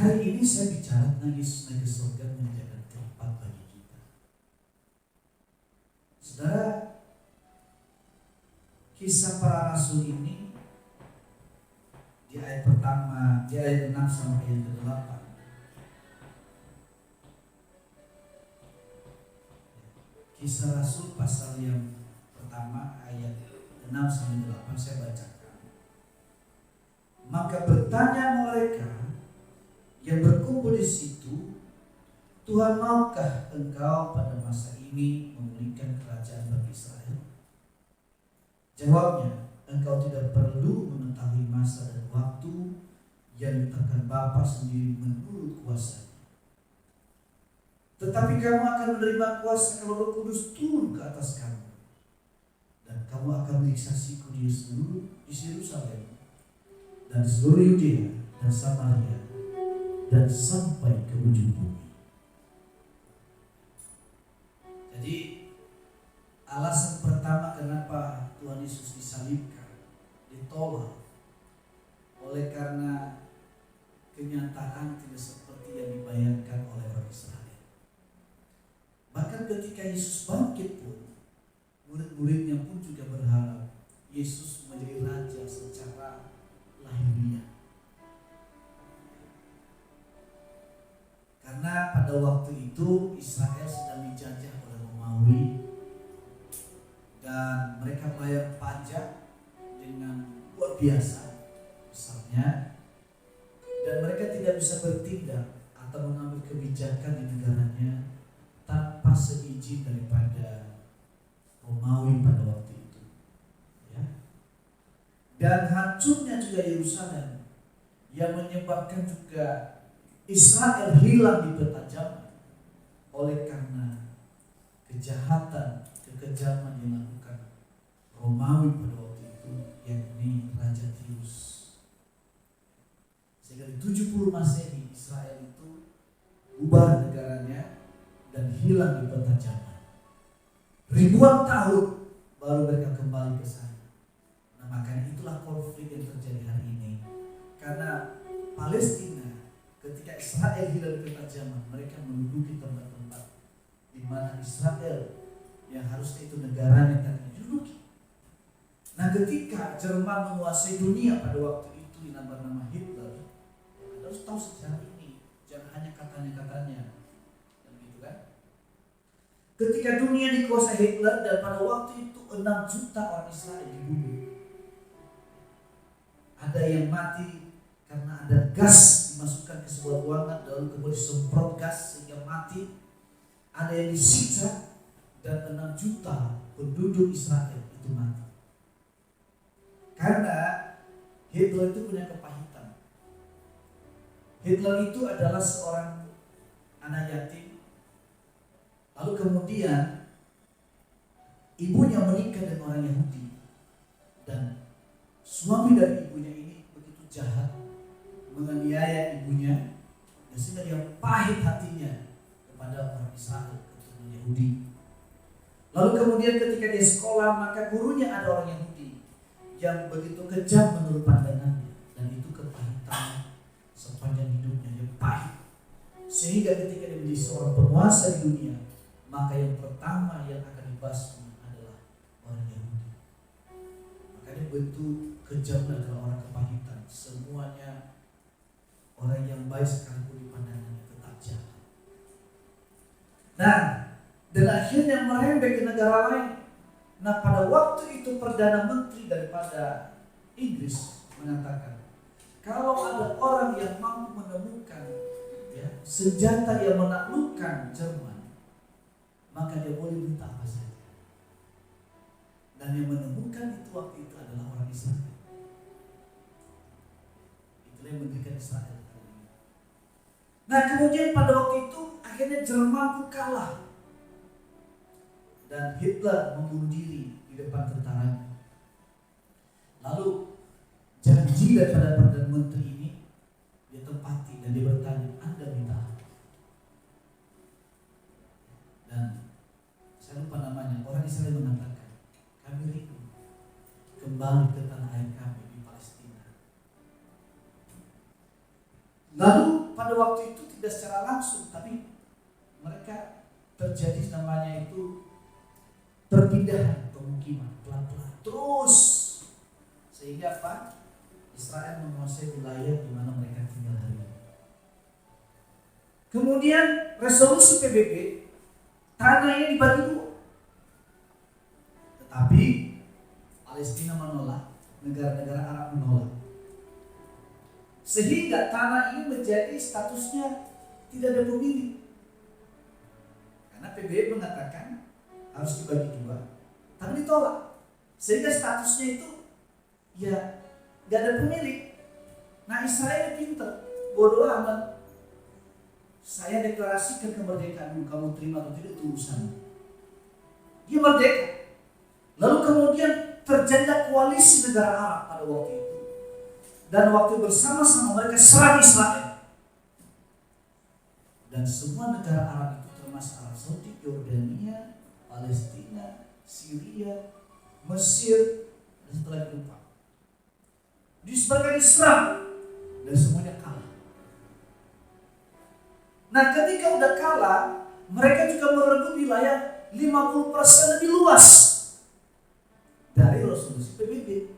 Hari ini saya bicara tentang Yesus naik ke surga menyediakan tempat bagi kita. Saudara, kisah para rasul ini di ayat pertama, di ayat 6 sampai yang ke-8. Kisah Rasul pasal yang pertama ayat 6 sampai 8 saya bacakan. Maka bertanya mereka yang berkumpul di situ, Tuhan, maukah engkau pada masa ini memulihkan kerajaan bagi Israel? Jawabnya, engkau tidak perlu mengetahui masa dan waktu yang ditetapkan Bapa sendiri menurut kuasa. Tetapi kamu akan menerima kuasa kalau Roh Kudus turun ke atas kamu, dan kamu akan menjadi saksiku di Yerusalem dan di seluruh Yudea dan Samaria dan sampai ke ujung bumi. Jadi alasan pertama kenapa Tuhan Yesus disalibkan, ditolak, oleh karena kenyataan tidak seperti yang dibayangkan oleh orang Israel. Bahkan ketika Yesus bangkit pun, murid-muridnya pun juga berharap Yesus menjadi raja secara lahiriah. Karena pada waktu itu Israel sedang dijajah oleh Romawi dan mereka bayar pajak dengan luar biasa besarnya, dan mereka tidak bisa bertindak atau mengambil kebijakan di negaranya tanpa seizin daripada Romawi pada waktu itu, ya. Dan hancurnya juga Yerusalem yang menyebabkan juga Israel hilang di peta zaman oleh karena kejahatan, kekejaman yang dilakukan Romawi pada waktu itu, yakni Raja Tirus. Sehingga di 70 Masehi Israel itu bubar negaranya dan hilang di peta zaman. Ribuan tahun baru mereka kembali ke sana. Nah, makanya itulah konflik yang terjadi hari ini. Karena Palestina ketika Israel hilang di peta zaman, mereka menduduki tempat-tempat di mana Israel yang harusnya itu negaranya kan diduduki. Nah, ketika Jerman menguasai dunia pada waktu itu dengan bernama Hitler, Anda harus tahu sejarah ini, jangan hanya katanya-katanya. Ketika dunia dikuasai Hitler dan pada waktu itu 6 juta orang Israel dibunuh. Ada yang mati karena ada gas dimasukkan ke sebuah ruangan lalu kemudian disemprot gas sehingga mati. Ada yang disiksa dan 6 juta penduduk Israel itu mati. Karena Hitler itu punya kepahitan. Hitler itu adalah seorang anak yatim. Lalu kemudian ibunya menikah dengan orang Yahudi, dan suami dari ibunya ini begitu jahat menganiaya ibunya, dan sehingga dia pahit hatinya kepada orang Israel, keturunan Yahudi. Lalu kemudian ketika dia sekolah, maka gurunya ada orang Yahudi yang begitu kejam menurut pandangannya, dan itu kepahitan sepanjang hidupnya, dia pahit. Sehingga ketika dia menjadi seorang penguasa di dunia, maka yang pertama yang akan dibasmi adalah orang Yahudi. Makanya begitu kejam adalah orang kepahitan. Semuanya orang yang baik sekalipun di pandangannya tetap jahat. Nah, dan akhirnya merembet ke negara lain. Nah, pada waktu itu Perdana Menteri daripada Inggris mengatakan, kalau ada orang yang mampu menemukan senjata yang menaklukkan Jerman, maka dia boleh minta apa saja. Dan yang menemukan itu waktu itu adalah orang Israel. Itulah yang mendirikan Israel. Nah, kemudian pada waktu itu akhirnya Jerman pun kalah. Dan Hitler membunuh diri di depan tentaranya. Lalu janji daripada Perdana Menteri ini dia tepati dan dia bertanya, Anda minta apa? Dan saya lupa namanya, orang Israel mengatakan, kami rindu kembali ke tanah air kami di Palestina. Lalu pada waktu itu tidak secara langsung, tapi mereka terjadi namanya itu perpindahan pemukiman pelan-pelan terus, sehingga apa? Israel menguasai wilayah di mana mereka tinggal hari ini. Kemudian resolusi PBB, tanahnya dibagi dua. Tetapi Palestina menolak, negara-negara Arab menolak. Sehingga tanah ini menjadi statusnya tidak ada pemilik. Karena PBB mengatakan harus dibagi dua, tapi ditolak. Sehingga statusnya itu ya gak ada pemilik. Nah, Israel pintar, bodoh amat. Saya deklarasikan kemerdekaan, kamu terima atau tidak itu urusan. Dia merdeka. Lalu kemudian terjadi koalisi negara Arab pada waktu itu. Dan waktu bersama-sama mereka serang Israel. Dan semua negara Arab itu termasuk Arab Saudi, Yordania, Palestina, Syria, Mesir, dan setelah itu lupa. Disebabkan diserang dan semuanya kalah. Nah, ketika udah kalah, mereka juga merebut wilayah 50% lebih luas dari resolusi PBB.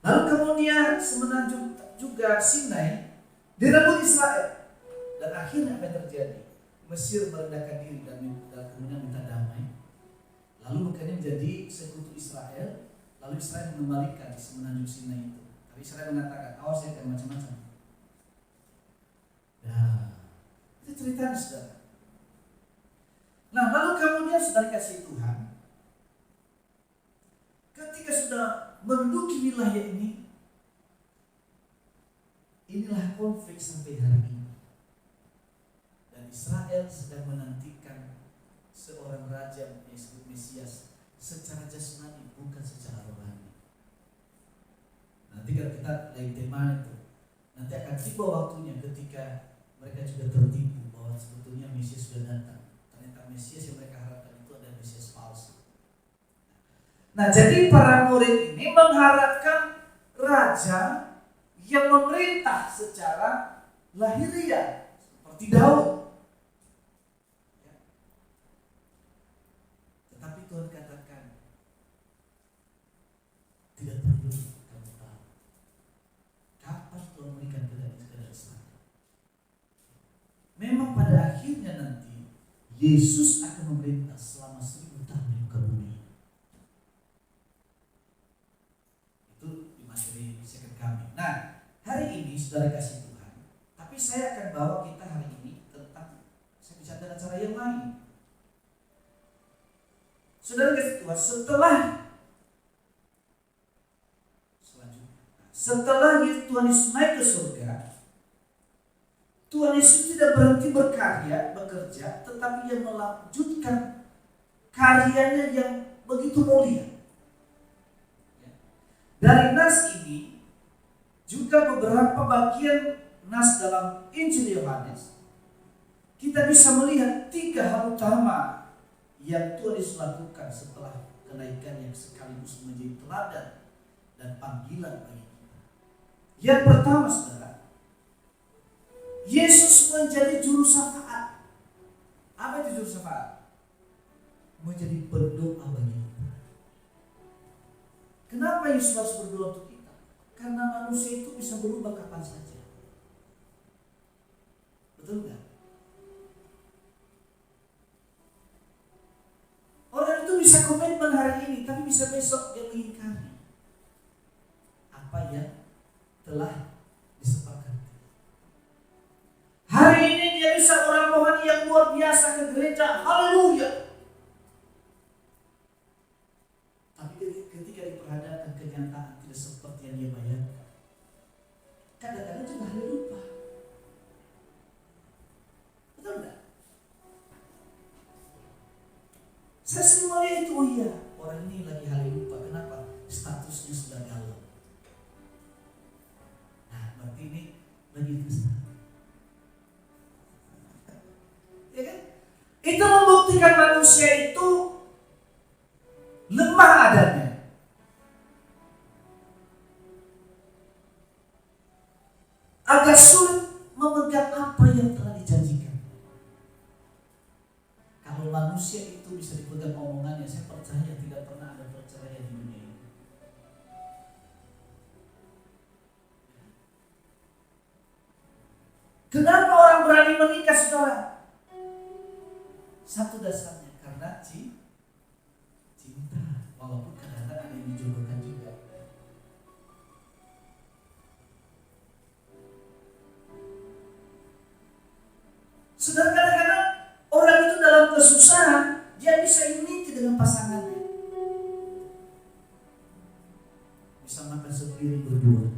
Lalu kemudian semenanjung juga Sinai direbut Israel. Dan akhirnya apa yang terjadi? Mesir merendahkan diri dan kemudian minta damai. Lalu makanya menjadi sekutu Israel. Lalu Israel mengembalikan semenanjung Sinai itu. Tapi Israel mengatakan, awas ya, dan macam-macam. Nah, itu ceritanya, saudara. Nah, lalu kemudian sudah dikasih Tuhan. Ketika sudah menduduki wilayah ini, inilah konflik sampai hari ini. Dan Israel sedang menantikan seorang raja yang disebut Mesias secara jasmani, bukan secara rohani. Nanti kalau kita lagi tema itu, nanti akan tiba waktunya ketika mereka juga tertipu bahwa sebetulnya Mesias sudah datang. Ternyata Mesias yang mereka harapkan itu adalah Mesias palsu. Nah, jadi para murid ini mengharapkan raja yang memerintah secara lahiriah seperti Daud. Ya. Tetapi Tuhan katakan, tidak perlu kamu tahu kapan Tuhan memberikan kepada Israel. Memang pada akhirnya nanti Yesus akan memerintah selama 1000 tahun di muka bumi. Itu di materi second coming. Nah, hari ini saudara kasih Tuhan, tapi saya akan bawa kita hari ini tentang, saya bicara dengan cara yang lain. Saudara kasih Tuhan, setelah Tuhan Yesus naik ke surga, Tuhan Yesus tidak berhenti bekerja, tetapi Ia melanjutkan karyanya yang begitu mulia. Dari nas ini, juga beberapa bagian nas dalam Injil Yohanes, kita bisa melihat 3 hal utama yang Tuhan Yesus lakukan setelah kenaikannya sekaligus menjadi teladan dan panggilan bagi kita. Yang pertama, saudara, Yesus menjadi juru syafaat. Apa itu juru syafaat? Menjadi pendoa bagi kita. Kenapa Yesus harus berdoa untuk kita? Karena manusia itu bisa berubah kapan saja. Betul nggak? Orang itu bisa komitmen hari ini, tapi bisa besok dia mengingkari apa yang telah disepakati. Hari ini dia bisa orang rohani yang luar biasa ke gereja, haleluya. Tapi ketika diperhadapkan kenyataan tidak seperti yang dia bayangkan, kadang-kadang juga hal lupa. Betul enggak? Saya sering melihat itu, oh iya, orang ini lagi hal lupa. Kenapa? Statusnya sudah galau. Nah, berarti ini lagi kesal. Ya kan? Itu membuktikan manusia itu lemah adanya. agak sulit memegang apa yang telah dijanjikan. Kalau manusia itu bisa dipegang omongannya, saya percaya tidak pernah ada perceraian di dunia ini. Kenapa orang berani menikah, saudara? Satu dasarnya karena cinta, walaupun kadang-kadang ada yang dijodohkan juga. Saudara, kadang-kadang orang itu dalam kesusahan, dia bisa unity dengan pasangannya. Bisa makan sepiring berdua.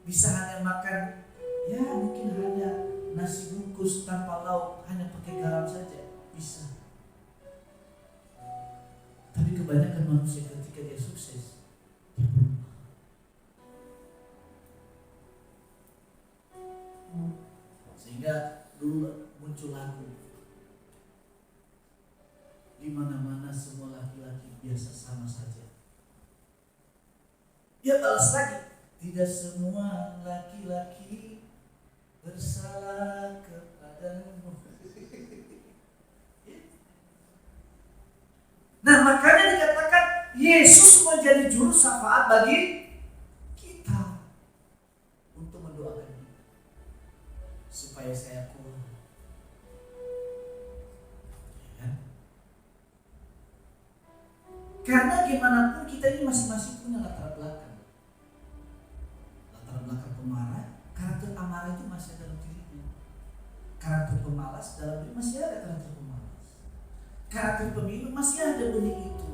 Bisa hanya makan, ya mungkin hanya nasi bungkus tanpa lauk, hanya pakai garam saja. Bisa. Tapi kebanyakan manusia ketika dia sukses, dia berubah. Sehingga dulu muncul lagu, di mana-mana semua laki-laki biasa sama saja. Dia balas lagi, tidak semua laki-laki bersalah kepadamu. Nah, makanya dikatakan Yesus menjadi juru syafaat bagi kita untuk mendoakan kita supaya saya kuat. Ya. Karena gimana pun kita ini masing-masing punya latar belakang. Latar belakang pemarah, karakter amarah itu masih ada dalam dirinya. Karakter pemalas dalam diri masih ada karakter pemalas. Karakter pemilu masih ada benih itu.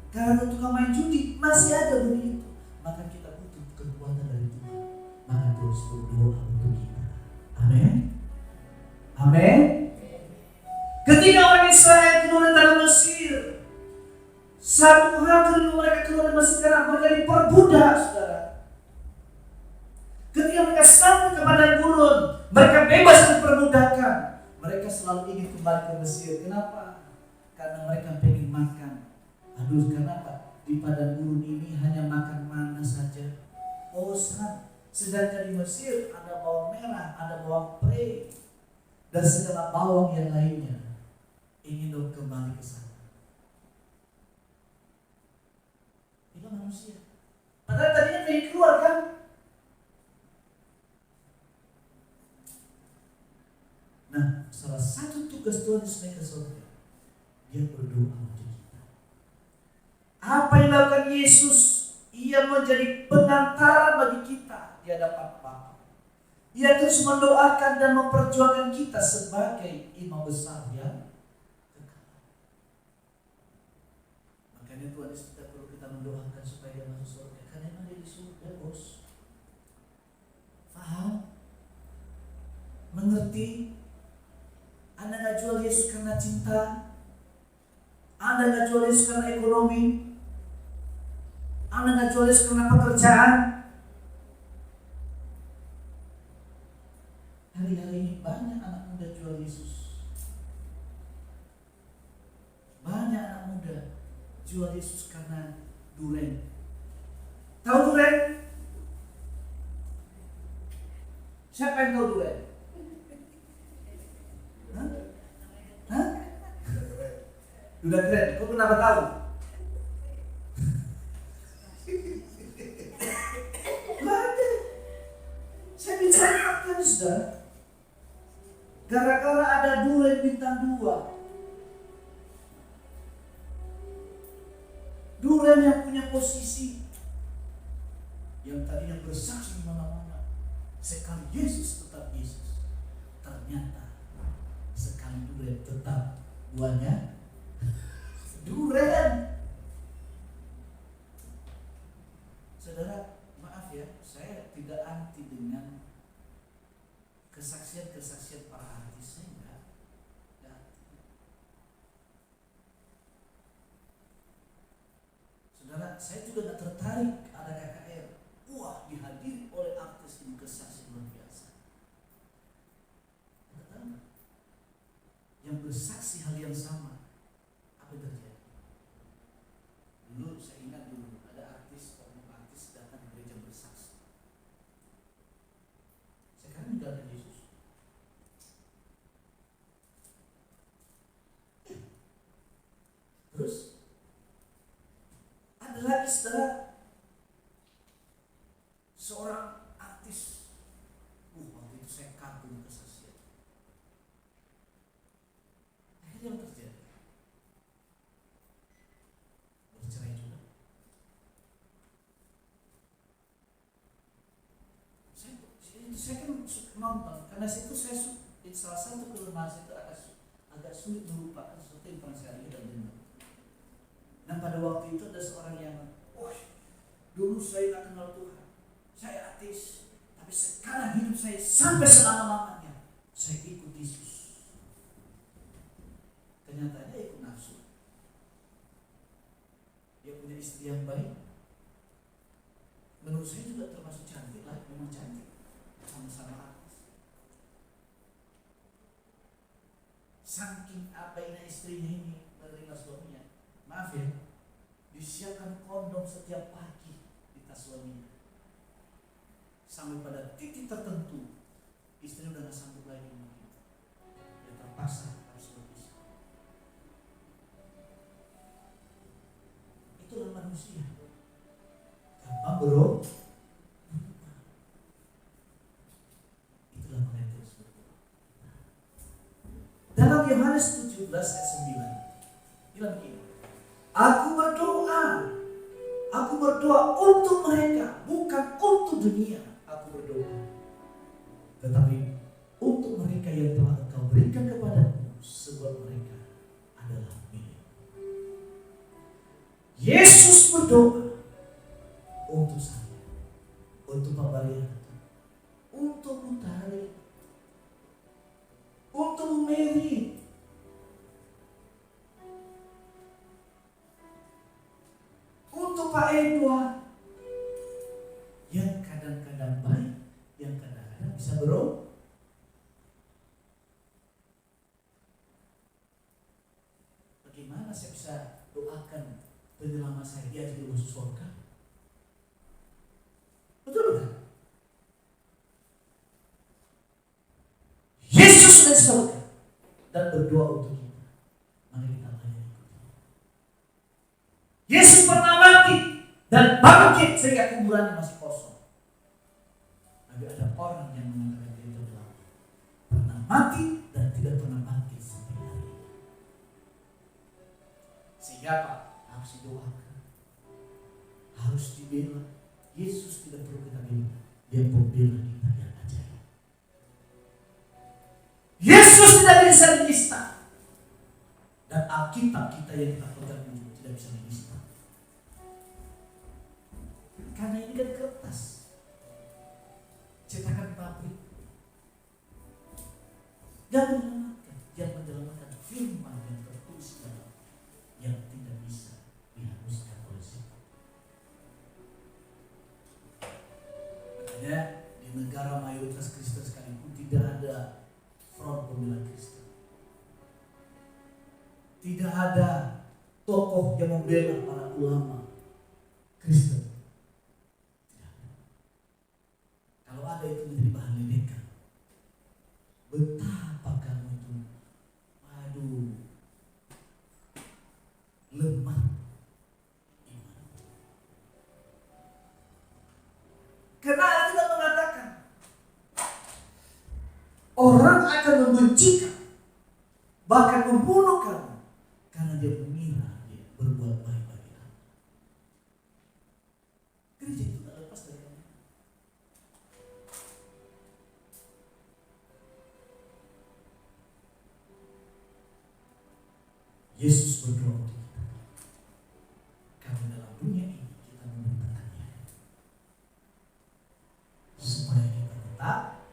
Karakter tukang main judi masih ada benih itu. Maka kita butuh kekuatan dari Tuhan. Maka terus berdoa untuk kita. Amin. Amin. Ketika orang Israel keluar dari tanah Mesir, satu hal kedua mereka keluar dari Mesir karena mereka diperbudak, saudara. Ketika mereka sampai ke padang gurun, mereka bebas dari perbudakan. Mereka selalu ingin kembali ke Mesir. Kenapa? Karena mereka pengen makan. Aduh, kenapa? Di padang gurun ini hanya makan mana saja. Bosan. Sedangkan di Mesir ada bawang merah, ada bawang pre, dan segala bawang yang lainnya. Ingin dong kembali ke sana. Itu manusia. Padahal tadinya pengen keluar kan? Nah, salah satu tugas Tuhan Yesus ke surga, dia berdoa untuk kita. Apa yang dilakukan Yesus? Ia menjadi penantara bagi kita di hadapan Bapa. Ia terus mendoakan dan memperjuangkan kita sebagai imam besar yang kekal. Makanya Tuhan Yesus tidak perlu kita mendoakan supaya dia masuk surga, karena memang dia di surga, bos. Paham? Mengerti? Anda gak jual Yesus karena cinta. Anda gak jual Yesus karena ekonomi. Anda gak jual Yesus karena pekerjaan. Hari-hari ini banyak anak muda jual Yesus. Banyak anak muda jual Yesus karena duren. Tahu duren? Siapa yang tahu duren? Hah? Udah keren, kok kenapa tahu? Gak ada. Saya bicara fakta, saudara. Gara-gara ada duren bintang 2. Duren yang punya posisi, yang tadinya bersaksi di mana-mana, sekali Yesus tetap Yesus. Ternyata sekali duren tetap buahnya duren. Saudara, maaf ya, saya tidak anti dengan kesaksian-kesaksian para artis, saya enggak. Saudara, saya juga tidak tertarik ada KKR. Wah, dihadiri oleh artis ini kesaksian luar biasa. Yang bersaksi hal yang sama, apa yang terjadi? Dulu saya ingat dulu ada artis, oknum artis saudara, seorang artis, waktu itu saya kagum kesaksian. Akhirnya yang terjadi, bercerai juga. Saya kan nonton, karena situ saya salah satu kelemahan itu agak sulit melupakan sesuatu yang pernah saya lihat dan dengar. Nah pada waktu itu ada seorang yang, dulu saya tak kenal Tuhan, saya ateis, tapi sekarang hidup saya sampai selama-lamanya saya ikut Yesus. Ternyata dia ikut nafsu. Dia punya istri yang baik, menurut saya juga termasuk cantik lah, memang cantik, sama-sama artis. Saking abainya istrinya ini menerima suaminya, maaf ya, disiapkan kondom setiap pagi di tas suaminya. Sampai pada titik tertentu istrinya udah gak sanggup lagi mungkin. Dia terpaksa harus berpisah. Itulah manusia. Gampang bro. Itulah mereka yang berdoa. Dalam Yohanes 17 ayat 9 bilang begini, Aku berdoa untuk mereka, bukan untuk dunia. Aku berdoa, tetapi untuk mereka yang telah Engkau berikan kepadaku, sebab mereka adalah milik. Yesus berdoa untuk saya, untuk Pak Balian, untuk Bu Tari, untuk Bu Mary, untuk Pak Edward, yang kadang-kadang baik, yang kadang-kadang bisa berubah. Bagaimana saya bisa doakan penyelamat saya dia jadi masuk surga? Betul kan? Yesus sudah di surga dan berdoa untuk kita. Mari kita layani. Yesus pernah mati dan bangkit sehingga kuburannya masih kosong. Tapi ada orang yang mengatakan dia telah pernah mati dan tidak pernah bangkit sampai hari ini. Sehingga Pak harus didoakan, harus dibela. Yesus tidak perlu kita bela, dia pembela kita yang ajaib. Yesus tidak bisa dinista, dan Alkitab kita yang kita pegang juga tidak bisa dinista. Karena ini kan kertas, cetakan pabrik. Yang menyelamatkan firman yang tertulis dalam, yang tidak bisa dihapuskan oleh siapa. Makanya di negara mayoritas Kristen sekalipun tidak ada front pembela Kristen, tidak ada tokoh yang membela para ulama Kristen. Kalau ada itu menjadi bahan ledekan. Betapa kamu itu, lemah iman. Karena Alkitab mengatakan orang akan membenci kamu, bahkan membunuh kamu, karena dia mengira dia berbuat baik bagi kamu. Gereja itu tak lepas dari kamu. Yesus berdoa untuk kita, karena dalam dunia ini kita membutuhkannya, supaya kita tetap.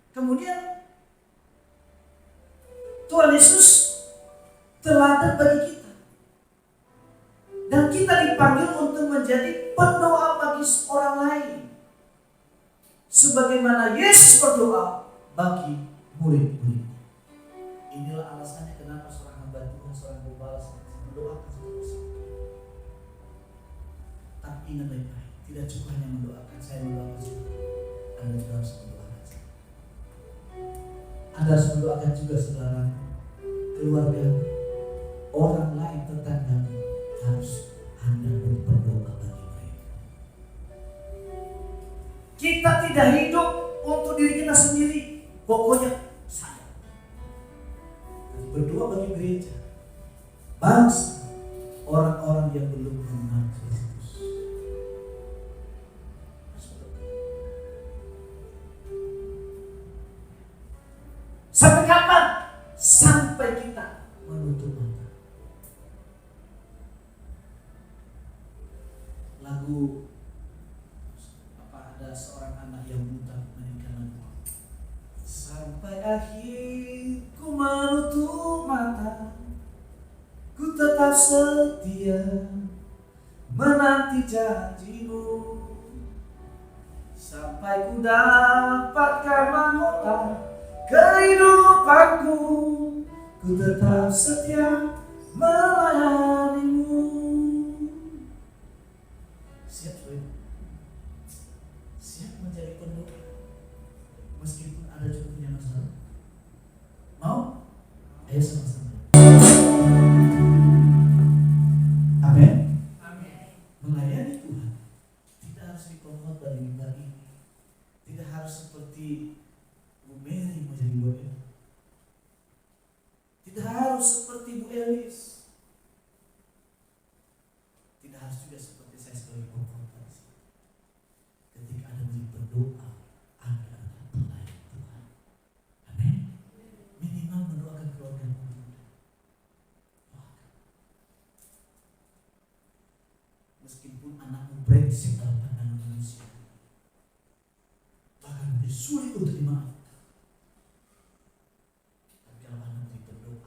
Kemudian Tuhan Yesus teladan bagi kita, dan kita dipanggil untuk menjadi pendoa bagi orang lain, sebagaimana Yesus berdoa bagi murid-murid. Inilah alasannya kenapa seorang hamba Tuhan, seorang gembala mendoakan terus. Tapi ingat baik-baik, tidak cukup hanya mendoakan. Saya mendoakan saudara, Anda juga harus mendoakan saya. Anda harus mendoakan juga saudara, keluarga, orang lain tetanggamu, harus Anda berdoa bagi mereka. Kita tidak hidup untuk diri kita sendiri, pokoknya saya. Berdoa bagi gereja, bangsa, orang-orang yang belum mengenal Kristus. Sampai kapan? Sampai kita menutup mata. Lagu ada seorang anak yang buta menyanyikan lagu. Sampai akhir ku menutup mata, ku tetap setia menanti janjimu. Sampai ku dapatkan mahkota kehidupanku, ku tetap setia melayanimu. Siap, siap menjadi pendoa meskipun ada juga punya masalah. Mau? Ayo sama-sama. Amin. Melayani Tuhan tidak harus dipromot dari mimbar ini. Tidak harus seperti Bu Mary menjadi Bu Eli. Tidak harus seperti Bu Elis. Tidak harus juga seperti saya sebagai pengkhotbah. Ketika Anda berdoa, Anda adalah pelayan Tuhan. Amin. Minimal mendoakan keluarga Anda. Meskipun anakmu brengsek dalam pandangan manusia, bahkan lebih sulit untuk dimaafkan. Tapi kalau anak berdoa,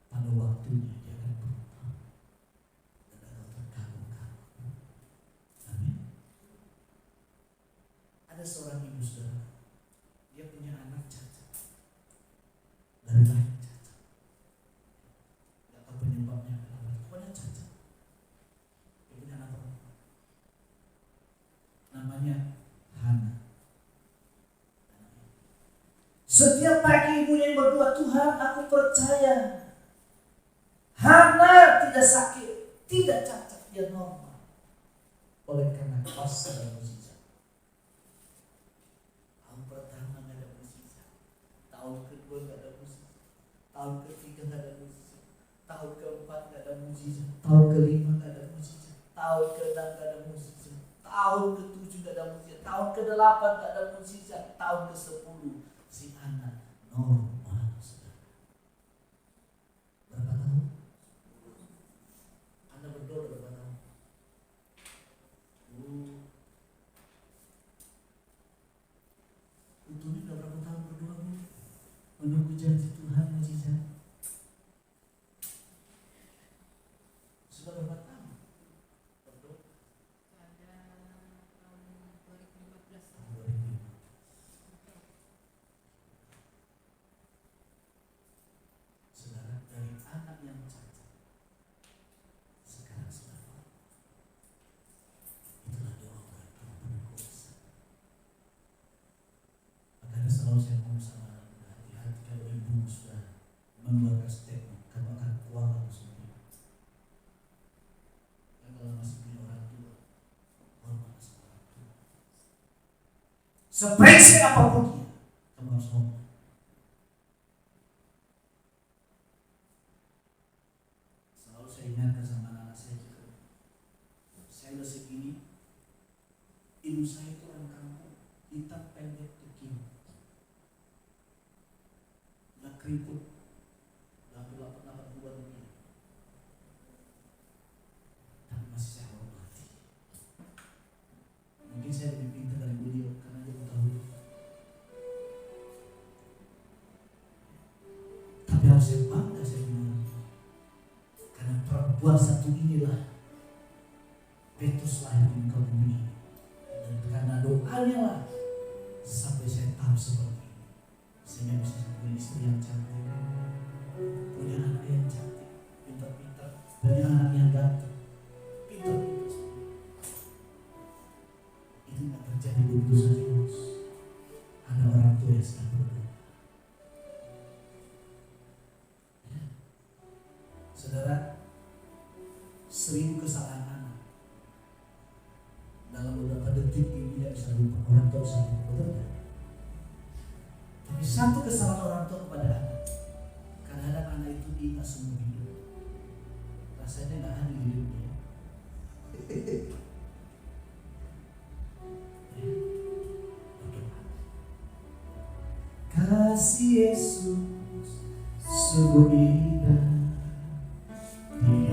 pada waktunya dia akan berubah dan akan terkabul-kabul. Amin. Ada seorang ibu saudara, dia punya anak cacat. Dari lahir cacat. Tidak tahu penyebabnya apa, pokoknya cacat. Dia punya anak perempuan. Namanya Hana. Setiap pagi ibu yang berdoa, Tuhan aku percaya Hana tidak sakit, tidak cacat, dia normal. Oleh karena kuasa dan mukjizat. Tahun pertama tidak ada mukjizat, tahun kedua tidak ada mukjizat, tahun ketiga tidak ada mukjizat, tahun keempat tidak ada mukjizat, tahun kelima tidak ada mukjizat, tahun keenam tidak ada mukjizat, tahun ketujuh tidak ada mukjizat, tahun kedelapan tidak ada mukjizat, tahun ke-10 si anak normal. Berapa tahun? Anda berdoa berapa tahun? Untungnya udah berapa tahun berdoa Bu? Menunggu janji Tuhan mukjizat. Sudah berapa tahun berdoa? Ada tahun 2015. Saudara, dari anak yang cacat sekarang sudah normal. Itulah doa orang tua berkuasa. Makanya selalu saya ngomong sama anak, hati-hati kalau ibu sudah mengeluarkan statement, kamu akan kualat sendiri. Dan kalau masih punya orang tua, hormat sama orang tua. Sebrengsek apapun dia, kamu harus hormat. Selalu saya ingatkan sama anak-anak saya juga. Saya udah segini, ibu saya itu orang kampung, hitam pendek kekini. Udah keriput, udah hampir 8 bulan begini. Tapi masih saya hormati. Mungkin saya lebih pintar dari beliau karena dia tahu. Tapi harus saya bangga saya bilang. Karena perempuan satu inilah Petrus lahir di muka bumi. Dan karena doanya lah sampai saya tahu seperti ini. Sehingga bisa saya punya istri yang cantik, punya anak yang cantik, pintar-pintar, punya anak yang ganteng, pintar-pintar. Itu tidak terjadi begitu saja, Bos. Ada orang tua yang sedang berdoa. Ya. 1000 kesalahan anak. Dalam beberapa detik ibu tidak bisa lupa, orang tua bisa lupa, betul tidak? Tapi satu kesalahan orang tua kepada anak, kadang-kadang anak itu diingat seumur hidup. Rasanya nggak adil hidupnya. Kasih Yesus sungguh indah di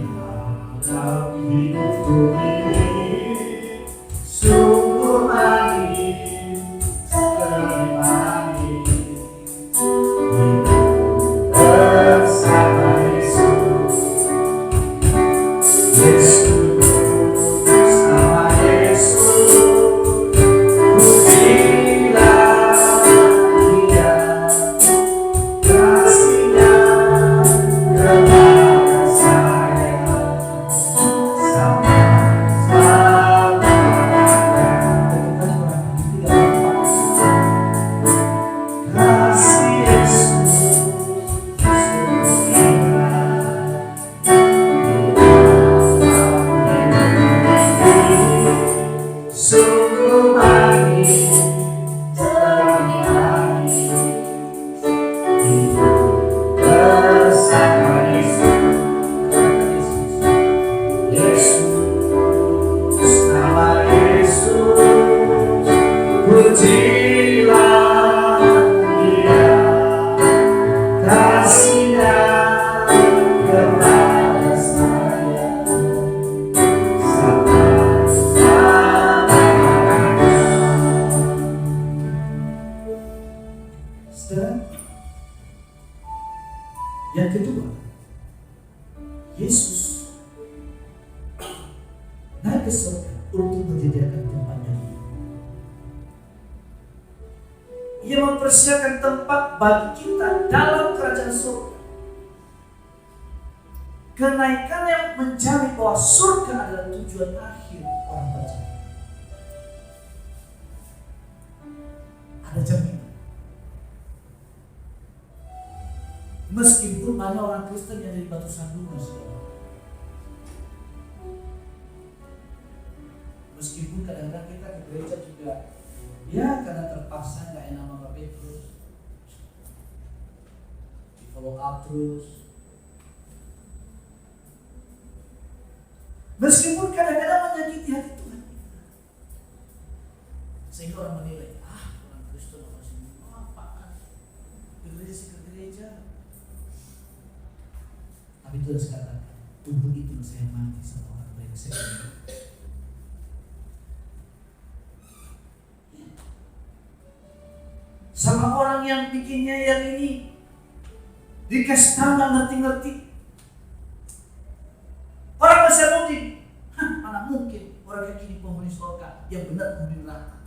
dalam hidupku ini, sungguh manis sekali manis bersama Yesus. Yesus sama Yesus, pujilah Dia, kasih-Nya kepada saya sama-sama. Kasih Yesus sungguh indah sungguh manis sekali manis bersama Yesus. Yesus nama Yesus, pujilah Dia, kasih-Nya kepada saya sama-sama. Saudara, yang kedua, Yesus naik ke surga untuk menyediakan tempat bagi. Ia mempersiapkan tempat bagi kita dalam kerajaan surga. Kenaikan yang menjamin bahwa surga adalah tujuan akhir orang percaya. Ada jaminan. Meskipun banyak orang Kristen yang jadi batu sandungan, saudara. Meskipun kadang-kadang kita ke gereja juga, ya karena terpaksa nggak enak sama Petrus, di follow up terus. Meskipun kadang-kadang menyakiti hati Tuhan, sehingga orang menilai, orang Kristen masih apaan? Ke gereja sih ke gereja. Tapi Tuhan katakan, tubuh itu saya mati sama orang brengsek. Sama orang yang bikinnya yang ini dikasih tahu nggak ngerti-ngerti. Orang masih mungkin, mana mungkin orang kayak gini penghuni surga, yang benar penghuni neraka.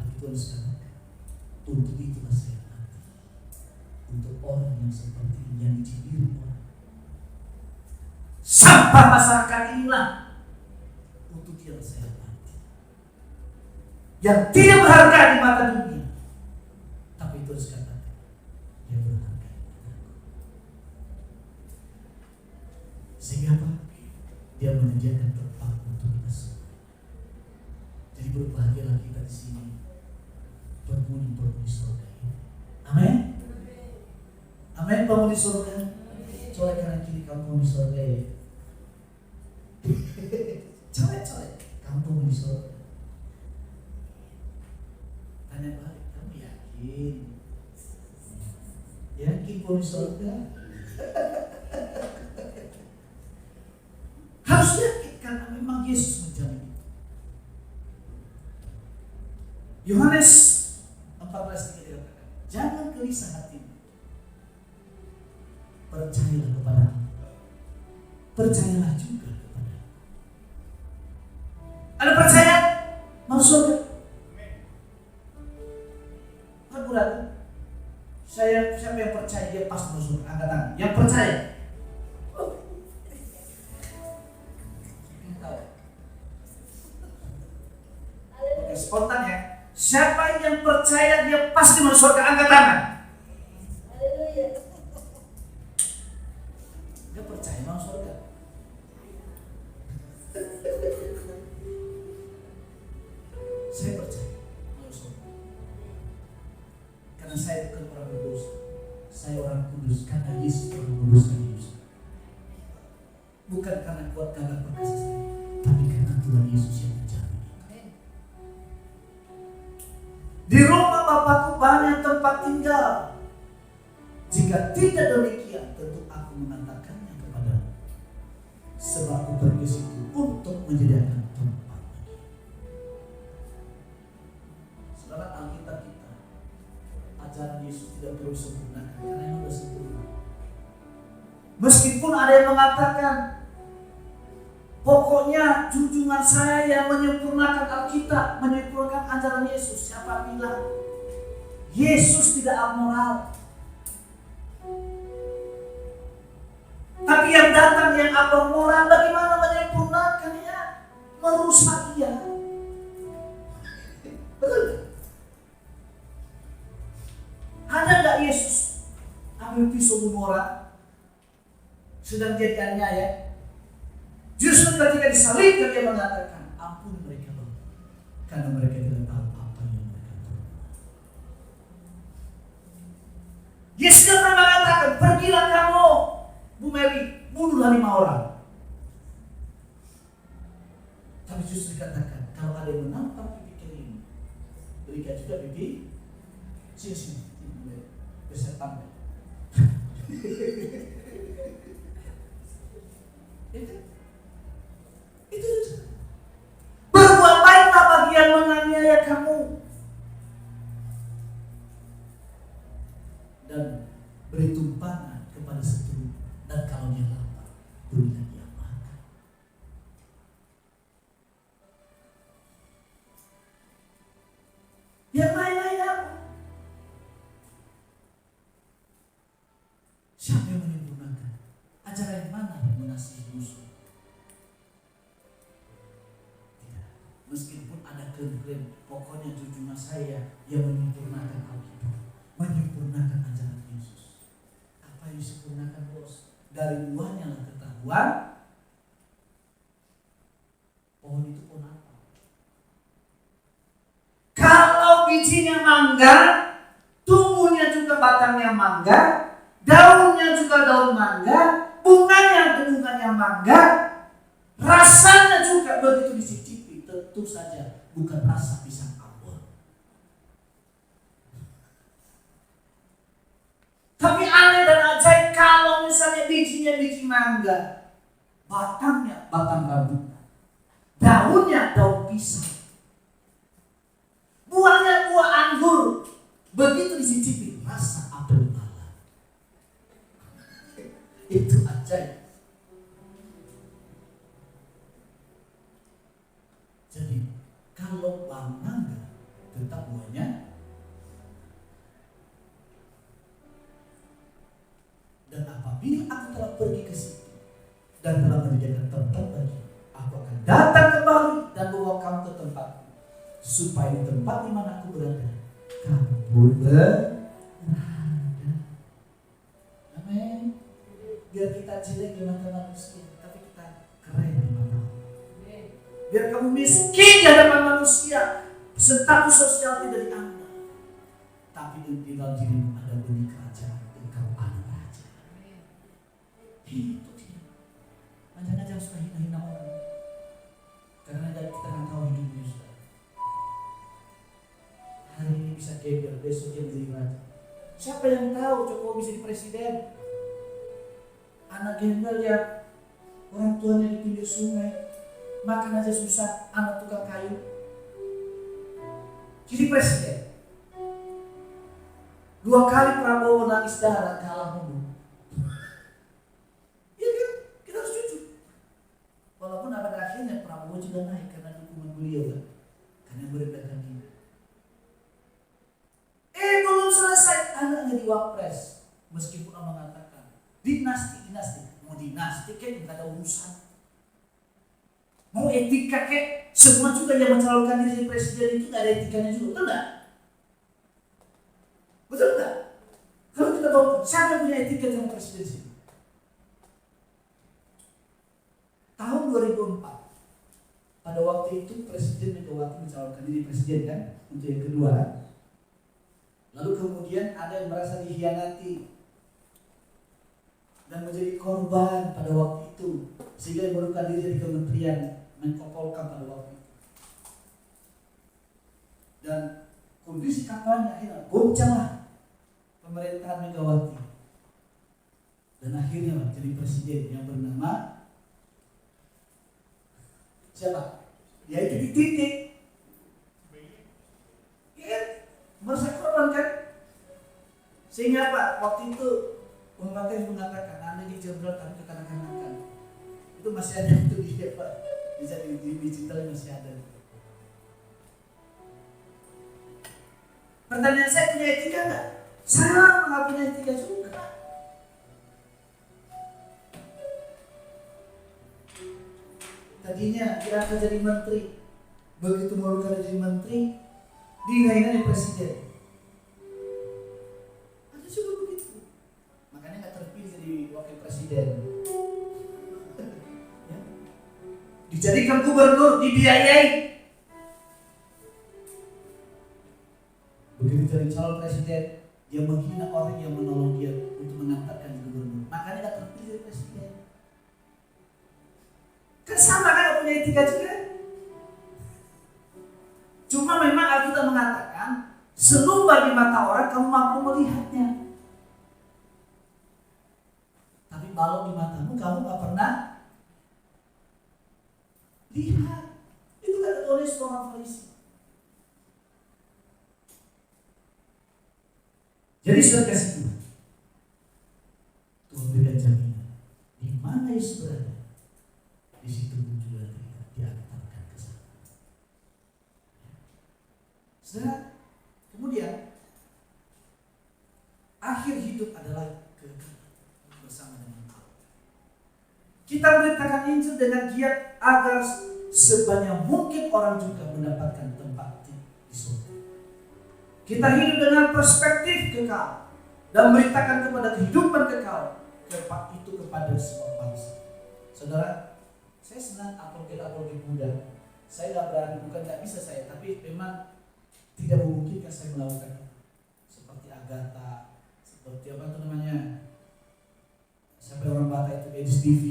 Tapi Tuhan katakan, untuk itulah saya mati. Untuk orang yang seperti ini, yang dicibir orang. Sampah masyarakat inilah, untuk dia saya mati. Yang tidak berharga di mata dunia, tapi Tuhan katakan, dia berharga di mataku. Sehingga apa? Dia menyediakan tempat untuk kita semua. Jadi berbahagialah kita di sini, penghuni surga ini. Amin. Amin, penghuni surga. Coba kanan kiri kamu penghuni surga ya. Coba kamu penghuni surga. Tanya balik, kamu yakin? Yakin penghuni surga? Harus yakin karena memang Yesus menjamin itu. Yohanes 14:3 dikatakan, jangan gelisah hatimu. Percayalah kepada Aku. Percayalah juga kepada Aku. Ada percaya? Mau surga? Ragu-ragu. Siapa yang percaya dia pas mau surga? Angkat tangan. Yang percaya? Oke, spontan ya. Siapa yang percaya dia pasti masuk surga? Angkat tangan. Kau percaya mau surga? Saya percaya mau surga. Karena saya bukan orang berdosa. Saya orang kudus karena Yesus telah menguduskan hidup saya. Bukan karena kuat gagah perkasa saya, tapi karena Tuhan Yesus yang menjamin. Di rumah Bapakku banyak tempat tinggal. Jika tidak demikian, tentu aku mengatakannya kepadamu. Sebab aku pergi ke situ untuk menyediakan tempat bagi. Saudara, Alkitab kita, ajaran Yesus tidak perlu sempurnakan karena yang sudah sempurna. Meskipun ada yang mengatakan, pokoknya junjungan saya yang menyempurnakan Alkitab, menyempurnakan ajaran Yesus. Siapa bilang Yesus tidak amoral? Tapi yang datang yang amoral, bagaimana menyempurnakannya? Merusak dia. Betul? Ada nggak Yesus ambil pisau bunuh orang sedang dia dianiaya? Justru ketika disalibkan dia mengatakan, ampuni mereka Bapa, karena mereka tidak tahu apa yang mereka perbuat. Yesus pernah mengatakan, pergilah kamu, Bu Mary, bunuhlah 5 orang. Tapi justru dikatakan, kalau ada yang menampak pipi kiri, berikan juga pipi sini, besar tambah. Itu berbuat baiklah bagi yang menganiaya kamu dan beri tumpangan kepada setru, dan kalau dia lapar berilah dia makan. Yang lain-lain apa? Siapa yang menyempurnakan? Ajaran yang mana yang mengasihi musuh? Meskipun ada klaim-klaim, pokoknya junjungan saya yang menyempurnakan Alkitab, menyempurnakan ajaran Yesus. Apa yang disempurnakan bos? Dari buahnya lah ketahuan pohon itu pohon apa. Kalau bijinya mangga, tumbuhnya juga batangnya mangga, daunnya juga daun mangga, bunganya mangga, rasanya juga begitu dicicipi, tentu saja bukan rasa pisang ambon. Tapi aneh dan ajaib, kalau misalnya bijinya biji mangga, batangnya batang rambutan, daunnya daun pisang, buahnya buah anggur, begitu dicicipi rasa apel malam. Itu ajaib. Jadi kalau bang mangga tetap buahnya, dan apabila aku telah pergi ke situ dan telah menyediakan tempat bagi, aku akan datang kembali dan bawa kamu ke tempatku, supaya di tempat di mana aku berada, kamu berada. Amin. Biar kita jelek di mata manusia, tapi kita keren di mata Allah. Biar kamu miskin di hadapan manusia, status sosial tidak dianggap, tapi di dalam dirimu ada benih kerajaan, engkau anak raja. Itu dia. Jangan suka hina-hina orang, karena dari kita nggak tahu hidupnya sudah. Hari ini bisa geber, besok dia menjadi raja. Siapa yang tahu Jokowi bisa jadi presiden? Anak gembel ya, orang tuanya di pinggir sungai, makan aja susah, anak tukang kayu, jadi presiden. 2 kali Prabowo nangis darah kalah mundur. Iya kan? Kita harus jujur. Walaupun pada akhirnya Prabowo juga naik karena dukungan beliau kan, karena merendahkan diri. Belum selesai, anaknya di wapres. Meskipun orang mengatakan dinasti, mau dinasti kan nggak ada urusan. Mau etika kek, semua juga yang mencalonkan diri jadi presiden itu nggak ada etikanya juga, betul nggak? Betul nggak? Kalau kita tahu siapa yang punya etika jadi presiden sih? tahun 2004, pada waktu itu Presiden Megawati mencalonkan diri presiden kan, untuk yang kedua. Lalu kemudian ada yang merasa dikhianati dan menjadi korban pada waktu itu, sehingga mengundurkan diri di Kementerian Menko Polhukam pada waktu itu. Dan kondisi kampanye akhirnya goncanglah pemerintahan Megawati. Dan akhirnya jadi presiden yang bernama siapa? Ya itu titik. Ya, merasa korban kan? Sehingga Pak, waktu itu Bung Mates mengatakan, Anda ini jenderal tapi kekanak-kanakan. Itu masih ada itu dia Pak. Bisa di digital masih ada. Pertanyaan saya, punya etika enggak? Saya nggak punya etika juga. Tadinya dia akan jadi menteri. Begitu mau jadi menteri, dihina presiden. Ada juga begitu. Makanya nggak terpilih jadi wakil presiden. Ya. Dijadikan gubernur, dibiayai. Begitu jadi calon presiden, dia menghina orang yang menolong dia untuk mengantarkan gubernur. Makanya nggak terpilih jadi presiden. Kan sama kan, punya etika juga. Cuma memang Alkitab mengatakan, selumba di mata orang kamu mampu melihatnya, tapi balok di matamu kamu nggak pernah lihat. Itu kata oleh seorang Farisi. Jadi sudah kasih Tuhan, Tuhan berikan jaminan di mana Yesus berada, di situ pun juga diantarkan ke sana. Saudara, kemudian akhir hidup adalah bersama dengan Allah. Kita memberitakan Injil dengan giat agar sebanyak mungkin orang juga mendapatkan tempat di surga. Kita hidup dengan perspektif kekal dan memberitakan kepada kehidupan kekal itu kepada semua bangsa. Saudara, saya senang apologet muda. Saya nggak berani, bukan nggak bisa saya, tapi memang tidak memungkinkan saya melakukan seperti Agatha, seperti apa itu namanya, siapa orang Batak itu, Edis TV,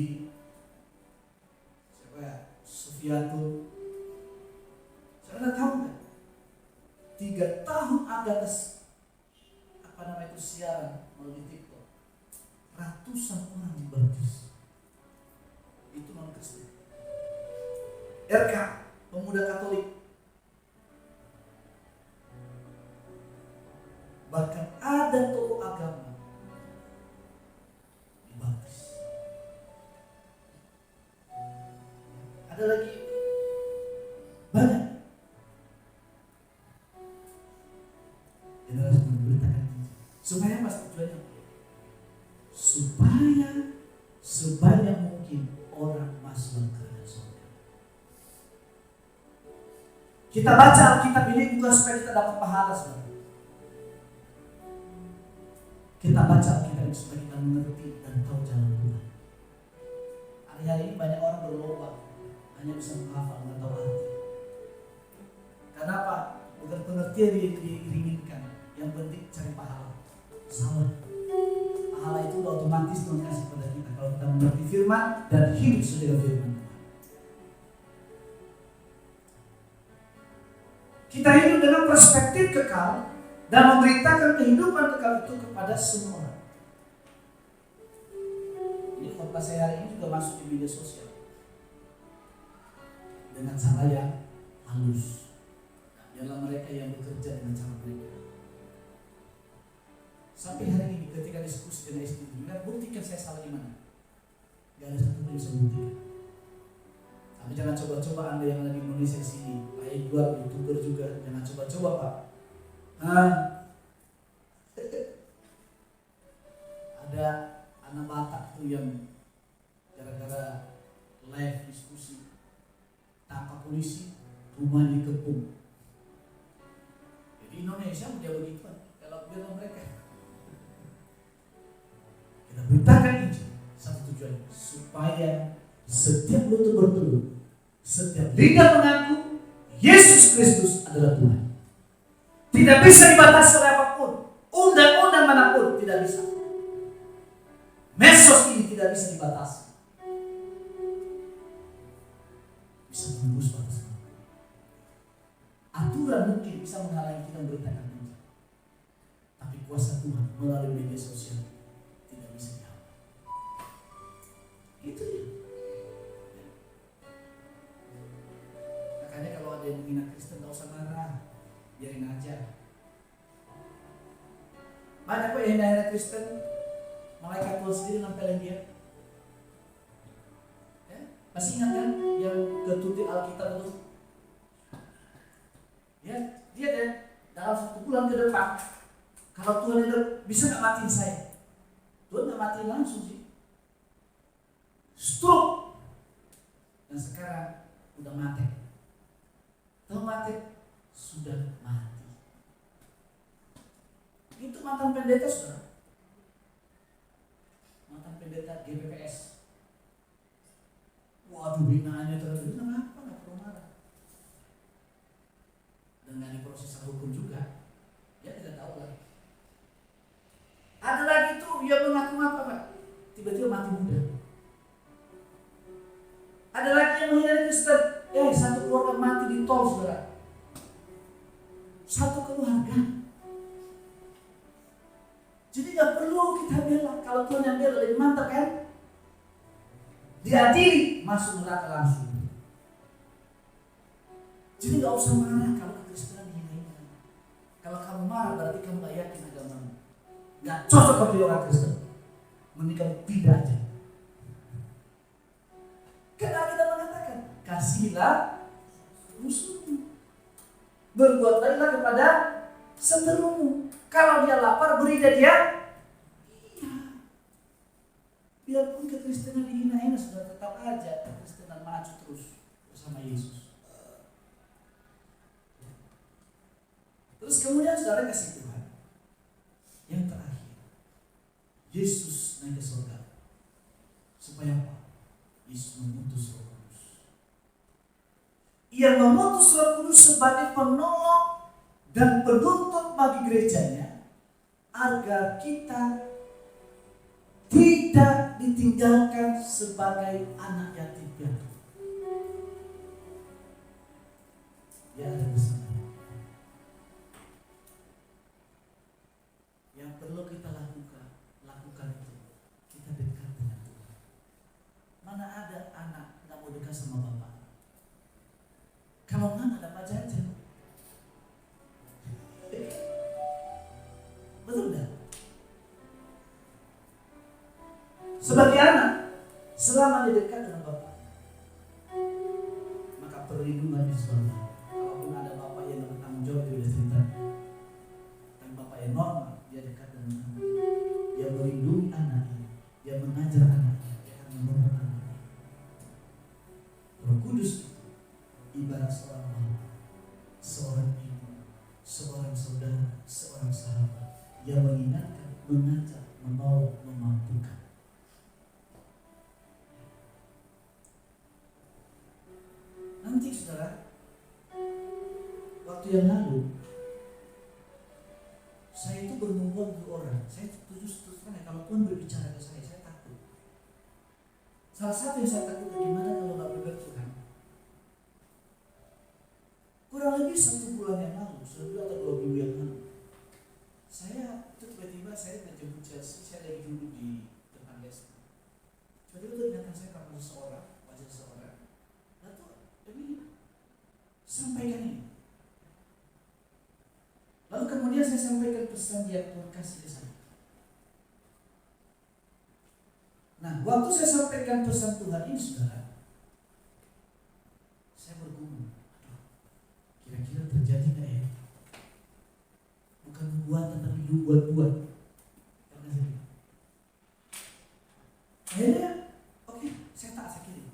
siapa ya, Sufiatul. Saudara tahu nggak? 3 tahun Agatha siaran melalui TikTok, ratusan orang dibaptis. Itu non Kristen. RK, pemuda Katolik, bahkan ada tokoh agama dibaptis. Ada lagi banyak. Generasi memberitakan supaya apa tujuannya? Supaya sebanyak mungkin orang masuk ke dalam surga. Kita baca Alkitab ini bukan supaya kita dapat pahala, saudara. Kita baca Alkitab ini supaya kita mengerti dan tahu jalan Tuhan. Hari-hari ini banyak orang berlomba hanya bisa menghafal, nggak tahu arti. Kenapa? Bukan pengertian diinginkan. Yang penting cari pahala. Salah. Pahala itu udah otomatis Tuhan kasih kepada kita kalau kita mengerti firman dan hidup sesuai dengan firman Tuhan. Kita hidup dengan perspektif kekal dan memberitakan kehidupan kekal itu kepada semua orang. Ini khotbah saya hari ini juga masuk di media sosial dengan cara yang halus. Dalam mereka yang bekerja dengan cara mereka. Sampai hari ini ketika diskusi dengan istri, buktikan saya salah di mana? Gak ada satu pun yang bisa buktikan. Tapi jangan coba-coba Anda yang ada di Indonesia sini, baik buat YouTuber juga, jangan coba-coba Pak. Ada anak Batak tuh yang gara-gara live diskusi tangkap polisi, rumahnya dikepung. Jadi Indonesia dia begitu kan, kalau biar mereka. Kita beritakan Injil, satu tujuan supaya setiap lutut bertelut, setiap lidah mengaku Yesus Kristus adalah Tuhan. Tidak bisa dibatasi oleh apapun. Undang-undang manapun tidak bisa. Mesos ini tidak bisa dibatasi. Bisa menembus batas. Aturan mungkin bisa menghalangi kita memberitakan Injil. Tapi kuasa Tuhan melalui media sosial tidak bisa dihalang. Itu dia. Makanya kalau ada yang menghina Kristen, tak usah marah, biarin aja. Banyak kok yang hina Kristen, malaikat Tuhan sendiri nampelin dia. Ya? Masih ingat kan yang ketuti Alkitab itu? Ya, dia deh dalam 1 bulan ke depan, kalau Tuhan itu bisa nggak matiin saya? Tuhan nggak matiin langsung sih, stroke. Dan sekarang udah mati. Tahu mati? Sudah mati. Itu mantan pendeta, saudara. Mantan pendeta GPPS. Waduh, hinaannya terus. Kenapa? Nggak perlu marah. Dan nggak diproses hukum juga. Dia tidak tahu lagi. Ada lagi tuh yang mengaku apa, Pak? Tiba-tiba mati muda. Ada lagi yang menghina Kristen. Satu keluarga mati di tol, saudara. Satu keluarga. Jadi nggak perlu kita bela. Kalau Tuhan yang bela lebih mantap kan? Diadili, masuk neraka langsung. Jadi nggak usah marah kalau kekristenan dihina. Kalau kamu marah berarti kamu nggak yakin agamamu. Nggak cocok bagi orang Kristen. Mending kamu pindah aja. Karena kita mengatakan kasihilah musuhmu, berbuat baiklah kepada seterumu. Kalau dia lapar, beri dia. Iya. Biarpun kekristenan dihina-hina, sudah tetap aja kekristenan maju terus bersama Yesus. Terus kemudian saudara kasih Tuhan yang terakhir, Yesus naik ke surga. Supaya apa? Yesus mengutus Roh Kudus. Ia mengutus Roh Kudus sebagai penolong dan penuntun bagi gerejanya, agar kita tidak ditinggalkan sebagai anak yatim piatu. Ya, ada pesan. Yang perlu kita lakukan itu, kita dekat dengan Tuhan. Mana ada anak nggak mau dekat sama bapak? Kalau nggak ada Pak Jajan. Betul nggak? Sebagai anak, selama dia dekat dengan bapak, maka perlindungan di surga. Kalaupun ada bapak yang bertanggung jawab, dia sudah cerita. Dan bapak yang normal, dia dekat dengan anak. Dia melindungi anaknya, dia mengajar anaknya, dia akan menolong anaknya. Roh Kudus itu ibarat seorang bapak, seorang ibu, seorang saudara, seorang sahabat yang mengingatkan, mengajak, menolong, memampukan. Nanti saudara, waktu yang lalu saya itu bergumul dengan orang. Saya terus terang kalau Tuhan berbicara ke saya takut. Salah satu yang saya takut, bagaimana kalau nggak benar Tuhan? Kurang lebih 1 bulan yang lalu, 1 atau 2 minggu yang lalu, saya itu tiba-tiba saya menjemput Chelsea. Saya lagi duduk di depan Leicester. Tiba-tiba ternyata saya ketemu seseorang, wajah seseorang. Lalu ini sampaikan ini. Lalu kemudian saya sampaikan pesan yang Tuhan kasih ke saya. Nah, waktu saya sampaikan pesan Tuhan ini, saudara, saya bergumul. Kira-kira terjadi nggak ya? Bukan buatan tapi buat-buat. Akhirnya, oke, saya kirim.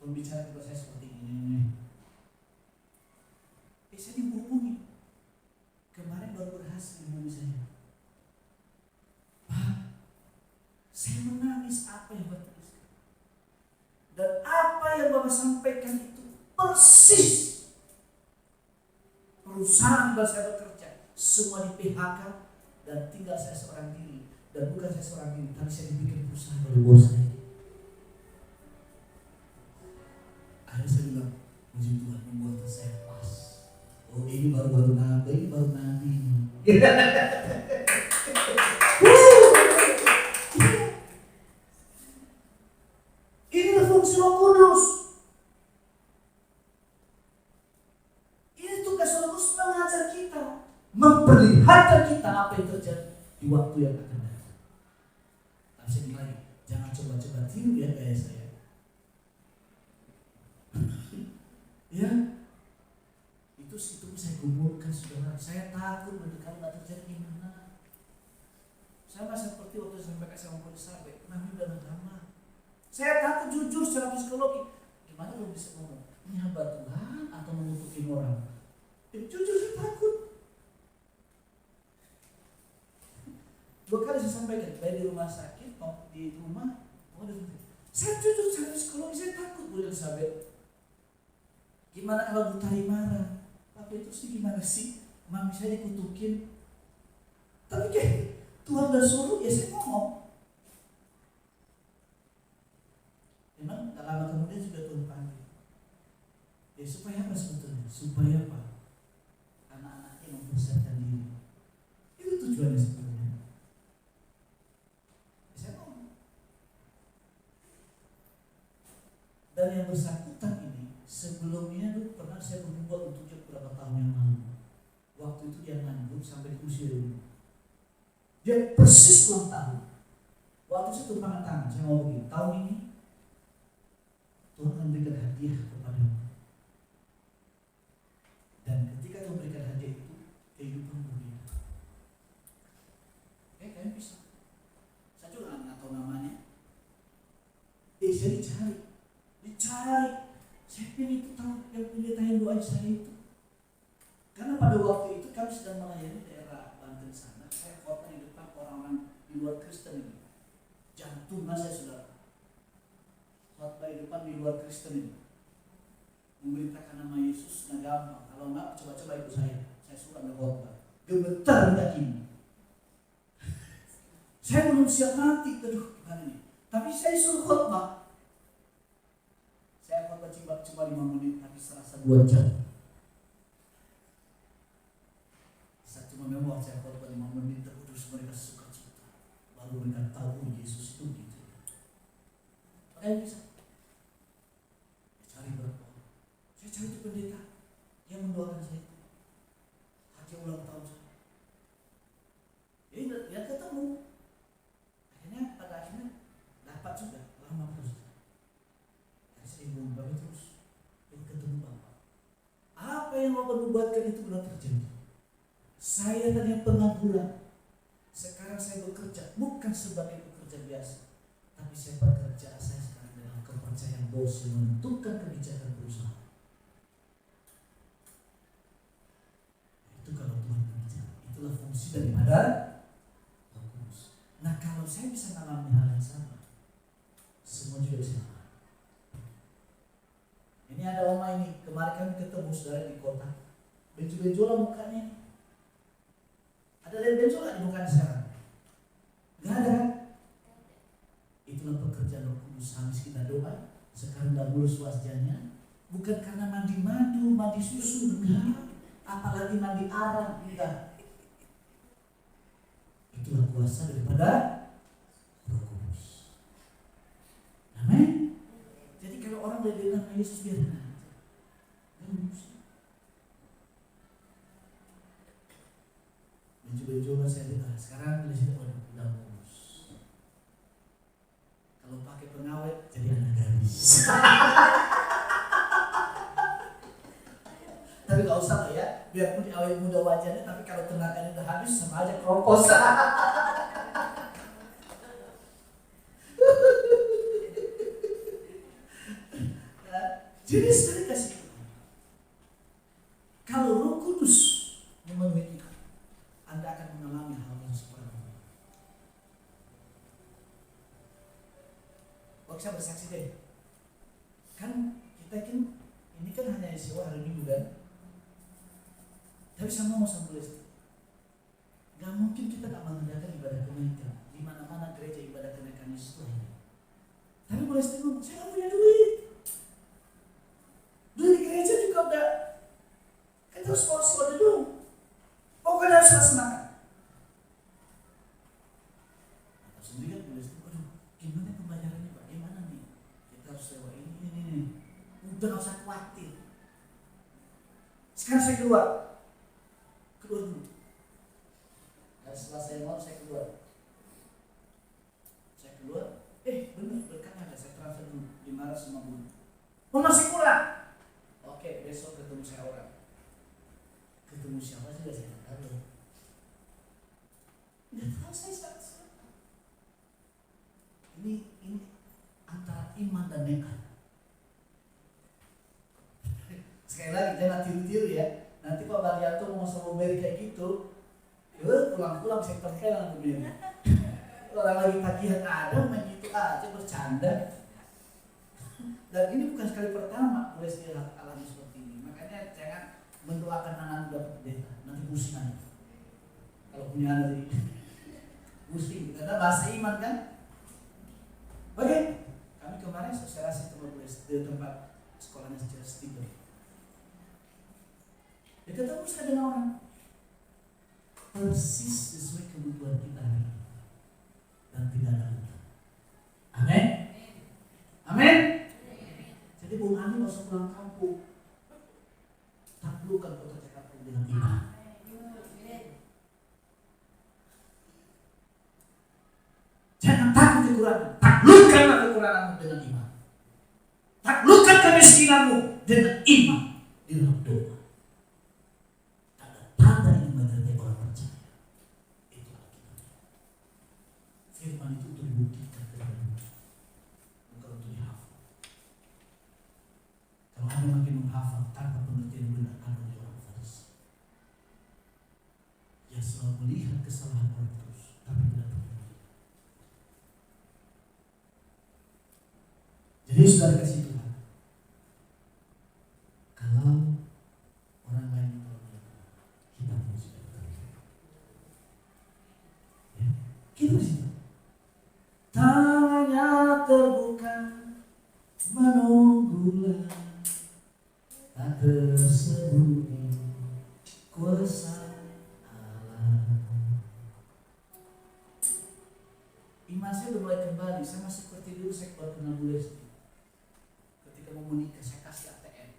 Tuhan bicara kepada saya seperti ini. Saya dihubungi. Kemarin baru berhasil dihubungi saya. Pak, saya menangis apa yang Bapak tuliskan? yang Bapak sampaikan itu persis perusahaan di mana saya bekerja, semua di PHK dan tinggal saya seorang diri. Dan bukan saya seorang diri, tapi saya dibikin perusahaan oleh bos saya. Akhirnya saya bilang, puji Tuhan membuat saya pas. Oh, ini baru nabi, ini baru nabi. Inilah fungsi Roh Kudus. Ini tugas Roh Kudus mengajar kita, memperlihatkan kita apa yang terjadi di waktu yang akan datang. Tapi saya bilang lagi, jangan coba-coba tiru ya gaya saya. Ya, itu saya kumpulkan saudara. Saya takut kalau nggak terjadi gimana. Sama seperti waktu saya sampaikan sama Elisabeth, Nabi udah lama. Saya takut jujur secara psikologi. Gimana lo bisa ngomong? Ini hamba Tuhan atau mengutukin orang? Jujur saya takut. 2 kali saya sampaikan, baik di rumah sakit, di rumah, saya jujur secara psikologi saya takut Bu Elisabeth. Gimana kalau Bu Tari marah? Tapi itu sih gimana sih? Mami saya dikutukin. Tapi kayak Tuhan udah suruh, ya saya ngomong. Memang tak lama kemudian juga Tuhan panggil. Ya supaya apa sebetulnya? Supaya apa? Anak-anaknya mempersiapkan diri. Itu tujuannya sebetulnya. Ya, saya ngomong. Dan yang bersangkutan ini sebelumnya dulu pernah saya berbuat untuk dia beberapa tahun yang lalu. Waktu itu dia nganggur sampai diusir dulu. Dia persis ulang tahun. Waktu itu tumpangan tangan, saya ngomong begini, tahun ini Tuhan akan berikan hadiah kepadamu. Dan ketika Tuhan berikan hadiah itu, kehidupan berbeda. Kalian bisa. Saya juga nggak tahu namanya. Saya dicari. Saya ingin itu tahu yang penyataan doa saya itu. Karena pada waktu itu kami sedang melayani daerah Banten sana. Saya khotbah di depan orang-orang di luar Kristen ini. Jantung saya saudara. Khotbah di depan di luar Kristen ini. Memberitakan nama Yesus nggak gampang. Kalau nggak coba-coba ikut saya. Saya suka berkhotbah. Gemetar tidak ini. Saya belum siap mati. Aduh gimana ini. Tapi saya suruh khotbah. Saya khotbah cuma 5 menit tapi serasa 2 jam. Saya cuma memang saya khotbah 5 menit terus mereka suka cita. Baru mereka tahu Yesus itu gitu. Makanya bisa. Saya cari berapa? Saya cari itu pendeta yang mendoakan saya. Hadiah ulang tahun saya. Ya ketemu. Pada akhirnya dapat juga lama terus. Saya ngomong Bapak terus ketemu Bapak. Apa yang Bapak nubuatkan itu benar terjadi. Saya tadi yang pengangguran. Sekarang saya bekerja bukan sebagai pekerja biasa, tapi saya bekerja saya sekarang dalam kepercayaan bos yang menentukan kebijakan perusahaan. Itu kalau Tuhan berbicara, itulah fungsi daripada. Nah kalau saya bisa mengalami hal yang sama, semua juga bisa. Ini ada oma ini, kemarin kami ketemu saudara di kota, benjol-benjolan mukanya ini. Ada lihat benjol di mukanya sekarang? Gak ada kan? Itulah pekerjaan Roh Kudus. Habis kita doa, sekarang udah mulus wajahnya. Bukan karena mandi madu, mandi susu, enggak. Apalagi mandi arang, enggak. Itulah kuasa daripada Roh Kudus. Amin. Jadi kalau orang udah bilang Yesus biarin aja. Baju-baju saya lihat sekarang di sini udah mulus. Kalau pakai pengawet jadi anak gadis. Tapi nggak usah lah ya, biarpun awet muda wajahnya, tapi kalau tenaganya udah habis sama aja keropos. Jadi sekali kasih kalau Roh Kudus memenuhi kita, Anda akan mengalami hal yang seperti ini. Saya bersaksi deh. Kan kita kan ini kan hanya sewa hari Minggu kan. Tapi sama mau sama boleh. Gak mungkin kita tak mengadakan ibadah kenaikan. Di mana-mana gereja ibadah kenaikan Yesus itu ada. Tapi boleh ngomong, saya nggak punya duit. Duit di gereja juga udah. Kan terus sponsor dulu. Pokoknya harus laksanakan. Atau sendiri kan boleh. Aduh, gimana pembayarannya Pak? Gimana nih? Kita harus sewa ini. Udah nggak usah khawatir. Sekarang saya keluar dulu. Dan setelah saya mau, saya keluar. Benar, berkata ada, saya transfer dulu 550 bulan. Oh masih kurang? Oke, besok ketemu saya orang. Ketemu siapa sih? Saya nggak tahu. Nggak tahu saya siapa. Ini antara iman dan nekat. Sekali lagi jangan tiru-tiru ya. Nanti Pak Barlianto mau sama Mary kayak gitu, pulang-pulang saya terkenal begini. Orang lagi tagihan ada main gitu aja bercanda. Dan ini bukan sekali pertama boleh saya alami seperti ini. Makanya jangan mendoakan anak dapat pendeta, nanti pusing aja. Kalau punya anak jadi pusing, karena bahasa iman kan. Oke, kami kemarin sosialisasi tempat di tempat sekolahnya secara Stephen. Ya ketemu saya dengan orang persis sesuai kebutuhan kita hari ini. Dan tidak ada hutang. Amin. Amin. Jadi Bung Ani nggak usah pulang kampung. Taklukkan kota Jakarta dengan iman. Jangan takut kekurangan. Taklukkanlah kekuranganmu dengan iman. Taklukkan kemiskinanmu dengan iman di dalam doa. Tanda ini menyertai orang percaya. Itu Alkitab. Firman itu untuk dibuktikan kepada kita, bukan untuk dihafal. Kalau Anda makin menghafal tanpa pengertian benar, Anda menjadi orang Farisi. Yang selalu melihat kesalahan orang terus, tapi tidak peduli. Jadi saudara kasih Tuhan, kalau orang lain itu kita pun sudah bekerja. Ya, kita bersih. Tangannya terbuka, menunggulah, tak tersembunyi kuasa Allah. Iman saya udah mulai kembali, saya masih seperti dulu saya baru kenal Bu Lesti. Ketika mau menikah saya kasih ATM.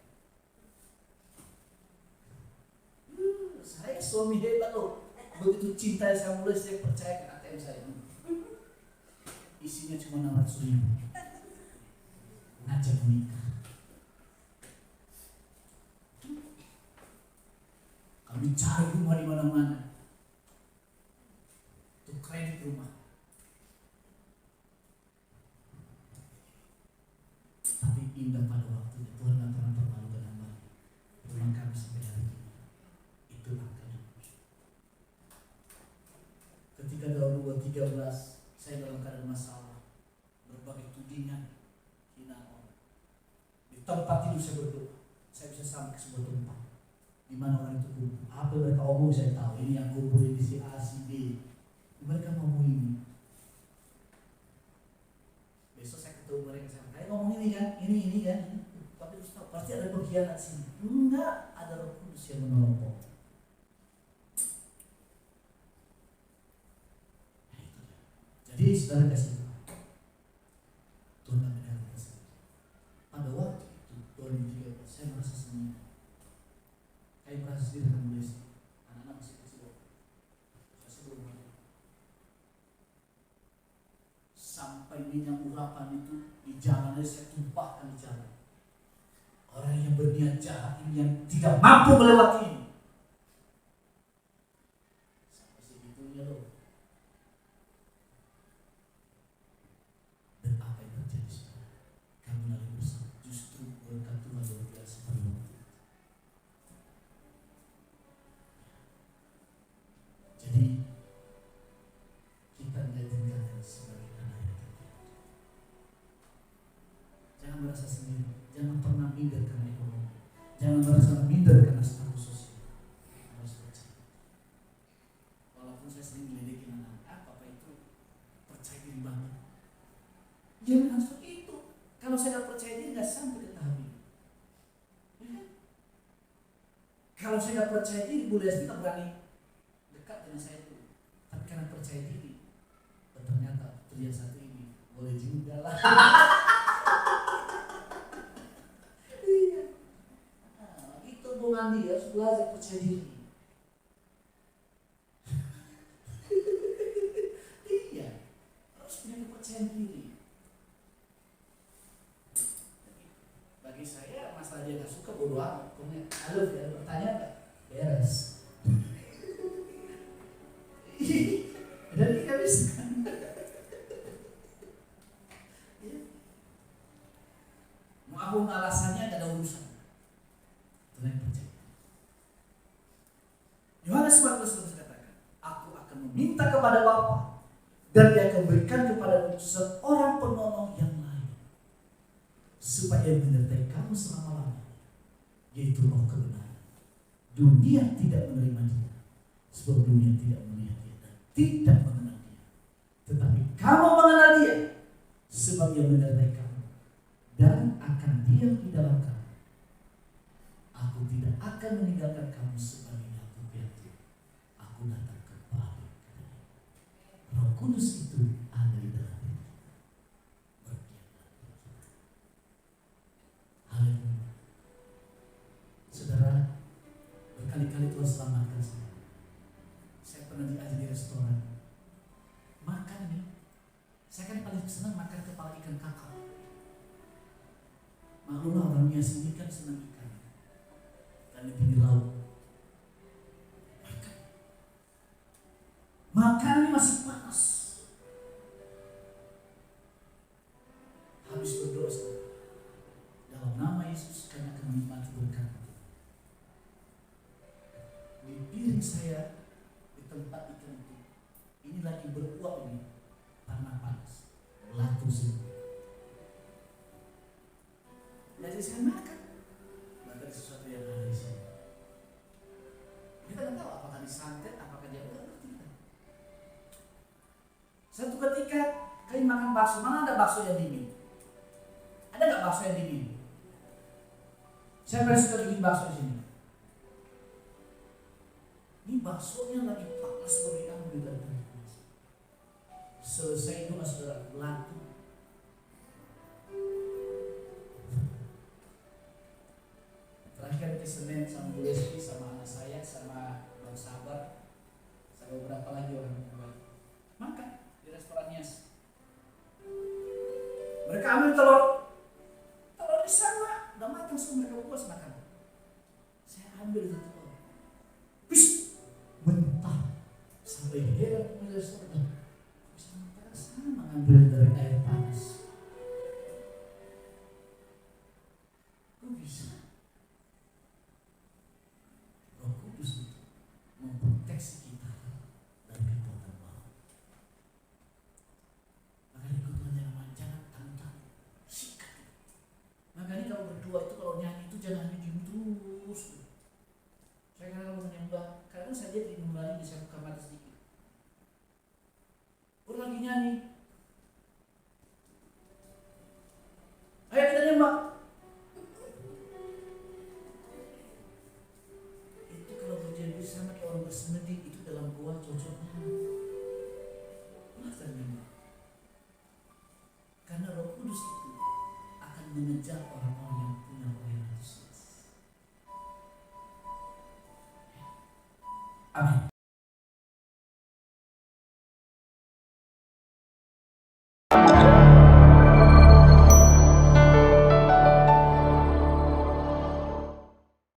Saya suami hebat loh, begitu cinta sama Bu Lesti saya percayakan ATM saya. Isinya cuma 600.000. Ngajak menikah. Kami cari rumah di mana-mana. Untuk kredit rumah. Tapi indah pada waktunya Tuhan tidak pernah permalukan yang baik. Pulang kami sampai hari ini. Itu angkanya. Ketika tahun 2013 saya dalam keadaan masalah, berbagai tudingan, hinaan orang. Di tempat tidur saya berdoa, saya bisa sampai ke sebuah tempat di mana orang itu kumpul. Apa yang mereka omong saya tahu. Ini yang kumpul ini si A, si B. Mereka ngomong ini. Besok saya ketemu mereka, saya kayak ngomong ini kan, ini kan. Tapi terus tahu pasti ada pengkhianat sini. Enggak, ada Roh Kudus yang menolong. Jadi saudara kasih Tuhan akan kasih. Pada waktu itu 2013 saya merasa sendiri. Saya merasa sendiri dengan Bu Lesti. Anak-anak masih kecil. Saya belum ada. Sampai minyak urapan itu di jalan saya tumpahkan di jalan. Orang yang berniat jahat ini yang tidak mampu melewati ini. Sampai segitunya loh. Jangan Jangan merasa sendiri. Jangan pernah minder karena ekonomi. Jangan merasa minder karena status sosial. Harus percaya. Walaupun saya sering meledekin anak, Papa itu percaya diri banget. Jangan langsung itu. Kalau saya nggak percaya diri, nggak sampai ke tahap ini. Ya kan? Kalau saya nggak percaya diri, Bu Lesti nggak berani dekat dengan saya dulu. Tapi karena percaya diri, ternyata pria satu ini boleh juga lah. Iya. Nah, itu Bung Andi harus belajar percaya diri. Iya, harus punya kepercayaan diri. Bagi saya masalah dia nggak suka bodo amat. Halo, ada pertanyaan nggak? Beres. Dan dia bisa. Mau aku alasannya nggak ada urusan. Itu yang percaya. Yohanes 14 katakan, aku akan meminta kepada Bapa dan Dia akan berikan kepada seorang penolong yang lain, supaya menyertai kamu selama-lamanya, yaitu Roh kebenaran. Dunia tidak menerima Dia, sebab dunia tidak melihat Dia dan tidak mengenal Dia. Tetapi kamu mengenal Dia, sebab Dia menyertai kamu dan akan diam di dalam kamu. Aku tidak akan meninggalkan kamu sebagai yatim piatu. Aku datang kembali kepada Roh Kudus itu ada di dalam diri kita. Berdiamlah. Haleluya. Saudara, berkali-kali Tuhan selamatkan saya. Saya pernah diajak di restoran. Makan nih. Saya kan paling senang makan kepala ikan kakap. Maklumlah orang Nias ini kan senang ikan. Dan lebih di laut. Makan ini masih panas. Habis berdoa dalam nama Yesus kami akan menikmati berkat. Di piring saya di tempat ikan itu, ini lagi beruap ini tanah panas, belatung semua. Jadi saya makan, ada sesuatu yang ada di sini. Kita tidak tahu apakah disantet, apakah dia tidak ngerti. Satu ketika kalian makan bakso, mana ada bakso yang dingin? Ada nggak bakso yang dingin? Siapa yang suka bikin bakso di sini? Ini baksonya lagi panas bagi kamu di dalam. Selesai itu saudara belatung. Terakhir di Senin sama Bu Lesti, sama anak saya, sama Bang Sabar, sama beberapa lagi orang yang baik. Makan di restoran Nias. Mereka ambil telur di sana, udah matang semua, mereka puas makan. Saya ambil itu telur, mentah, sampai heran pemilik restoran. Bisa mentah sana mengambil dari air panas. Kok bisa? Roh Kudus itu memproteksi kita dari kekuatan maut. Makanya Tuhan jangan tantang, sikat. Makanya kalau berdoa itu, kalau nyanyi itu jangan hanya diem terus. Saya kalau menyembah, kadang saja dimulai bisa buka mata sedikit. Orang lagi nyanyi, ayo kita nyembah. Sama kayak orang bersemedi itu dalam gua cocoknya. Masa nyembah? Karena Roh Kudus itu akan mengejar orang-orang yang punya roh yang antusias. Amin.